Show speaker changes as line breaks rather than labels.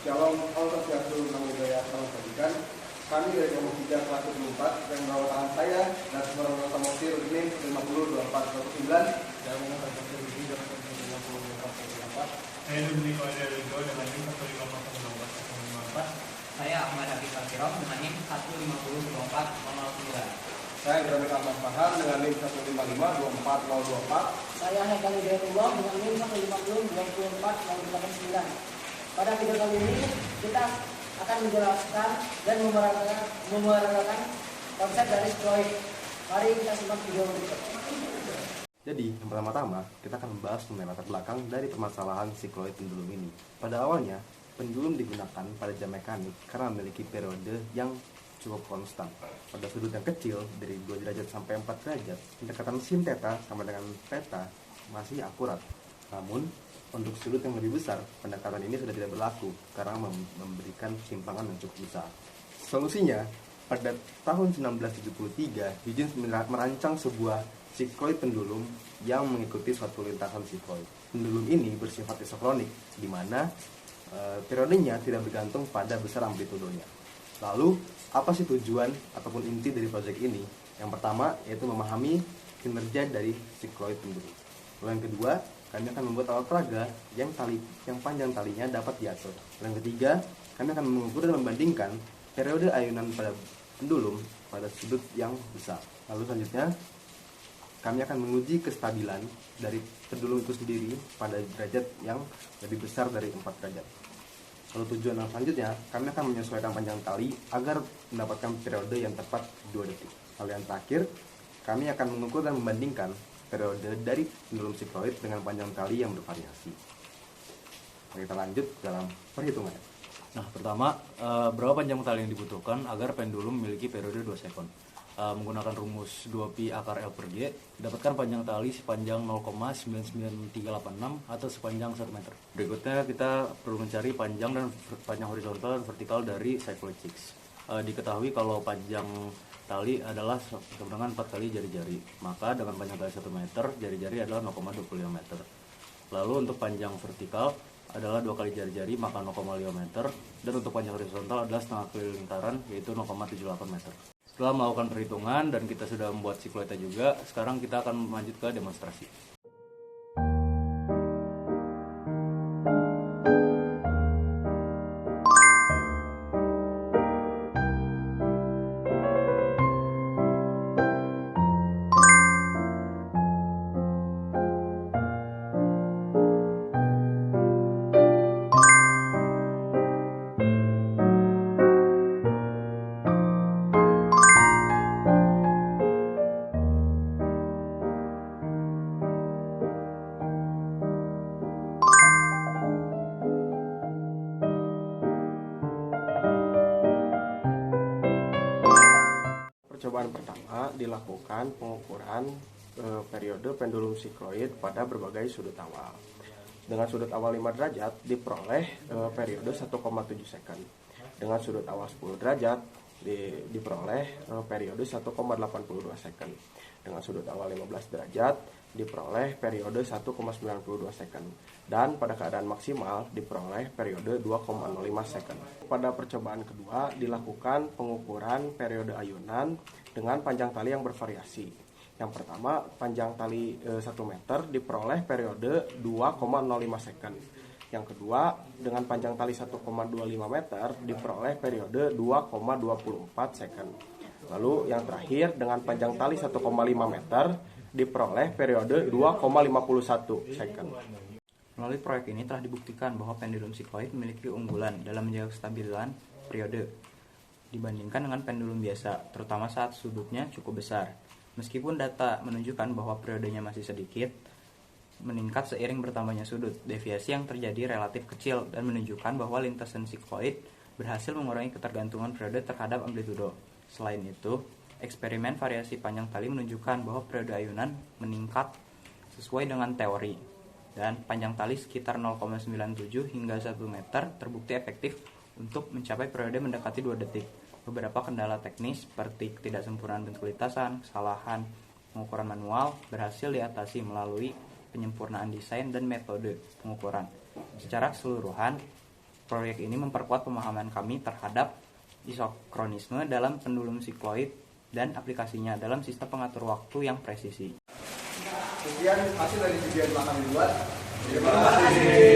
Shalom, Om Swastiastu, Namo Buddhaya, Salam Kebajikan. Kami dari kelompok 3 kelas 24 yang berawal tangan saya dan seorang anggota Mosir NIM 502419
dan menggunakan pasir ini dalam 5024.
Saya Dudri Koida Rigo dengan NIM 15024.
Saya Ahmad Habib Fakirom dengan NIM 1502409.
Saya Ibrahim Ahmad Faham dengan NIM 1552424.
Saya Haikal Hidayatullah dengan NIM 1502409. Pada video kali ini kita akan menjelaskan dan memeragakan konsep dari sikloid. Mari kita simak video berikut.
Jadi, yang pertama-tama, kita akan membahas mengenai latar belakang dari permasalahan sikloid pendulum ini. Pada awalnya, pendulum digunakan pada jam mekanik karena memiliki periode yang cukup konstan. Pada sudut yang kecil, dari 2 derajat sampai 4 derajat, pendekatan sin theta sama dengan theta masih akurat. Namun, untuk sudut yang lebih besar, pendekatan ini sudah tidak berlaku karena memberikan kesimpangan yang cukup besar. Solusinya, pada tahun 1973, Huygens merancang sebuah sikloid pendulum yang mengikuti suatu lintasan sikloid. Pendulum ini bersifat isokronik, di mana periodenya tidak bergantung pada besar amplitudonya. Lalu, apa sih tujuan ataupun inti dari proyek ini? Yang pertama, yaitu memahami kinerja dari sikloid pendulum. Lalu yang kedua, kami akan membuat alat peraga yang panjang talinya dapat diatur. Yang ketiga, kami akan mengukur dan membandingkan periode ayunan pada pendulum pada sudut yang besar. Lalu selanjutnya, kami akan menguji kestabilan dari pendulum itu sendiri pada derajat yang lebih besar dari 4 derajat. Lalu tujuan yang selanjutnya, kami akan menyesuaikan panjang tali agar mendapatkan periode yang tepat 2 detik. Lalu yang terakhir, kami akan mengukur dan membandingkan periode dari pendulum sikloid dengan panjang tali yang bervariasi. Kita lanjut dalam perhitungan.
Nah, pertama, berapa panjang tali yang dibutuhkan agar pendulum memiliki periode 2 sekon? Menggunakan rumus 2pi akar L per G, dapatkan panjang tali sepanjang 0,99386 atau sepanjang 1 meter. Berikutnya kita perlu mencari panjang horizontal dan vertikal dari cycloid 6. Diketahui kalau panjang tali adalah sama dengan 4 kali jari-jari, maka dengan panjang tali 1 meter, jari-jari adalah 0,25 meter. Lalu untuk panjang vertikal adalah 2 kali jari-jari, maka 0,5 meter, dan untuk panjang horizontal adalah setengah kali lingkaran, yaitu 0,78 meter. Setelah melakukan perhitungan dan kita sudah membuat sikloidnya juga, sekarang kita akan lanjut ke demonstrasi.
Percobaan pertama dilakukan pengukuran periode pendulum sikloid pada berbagai sudut awal. Dengan sudut awal 5 derajat diperoleh periode 1,7 second. Dengan sudut awal 10 derajat diperoleh periode 1,82 second. Dengan sudut awal 15 derajat diperoleh periode 1,92 second. Dan pada keadaan maksimal diperoleh periode 2,05 second. Pada percobaan kedua dilakukan pengukuran periode ayunan dengan panjang tali yang bervariasi. Yang pertama, panjang tali 1 meter diperoleh periode 2,05 second. Yang kedua, dengan panjang tali 1,25 meter diperoleh periode 2,24 second. Lalu yang terakhir, dengan panjang tali 1,5 meter diperoleh periode 2,51 second.
Melalui proyek ini telah dibuktikan bahwa pendulum sikloid memiliki keunggulan dalam menjaga kestabilan periode dibandingkan dengan pendulum biasa, terutama saat sudutnya cukup besar. Meskipun data menunjukkan bahwa periodenya masih sedikit, meningkat seiring bertambahnya sudut, deviasi yang terjadi relatif kecil dan menunjukkan bahwa lintasan sikloid berhasil mengurangi ketergantungan periode terhadap amplitudo. Selain itu, eksperimen variasi panjang tali menunjukkan bahwa periode ayunan meningkat sesuai dengan teori, dan panjang tali sekitar 0,97 hingga 1 meter terbukti efektif untuk mencapai periode mendekati 2 detik. Beberapa kendala teknis seperti ketidaksempurnaan bentuk lintasan, kesalahan pengukuran manual berhasil diatasi melalui penyempurnaan desain dan metode pengukuran. Secara keseluruhan, Proyek ini memperkuat pemahaman kami terhadap isokronisme dalam pendulum sikloid dan aplikasinya dalam sistem pengatur waktu yang presisi.
Sekian hasil dari video yang telah kami buat. Terima kasih.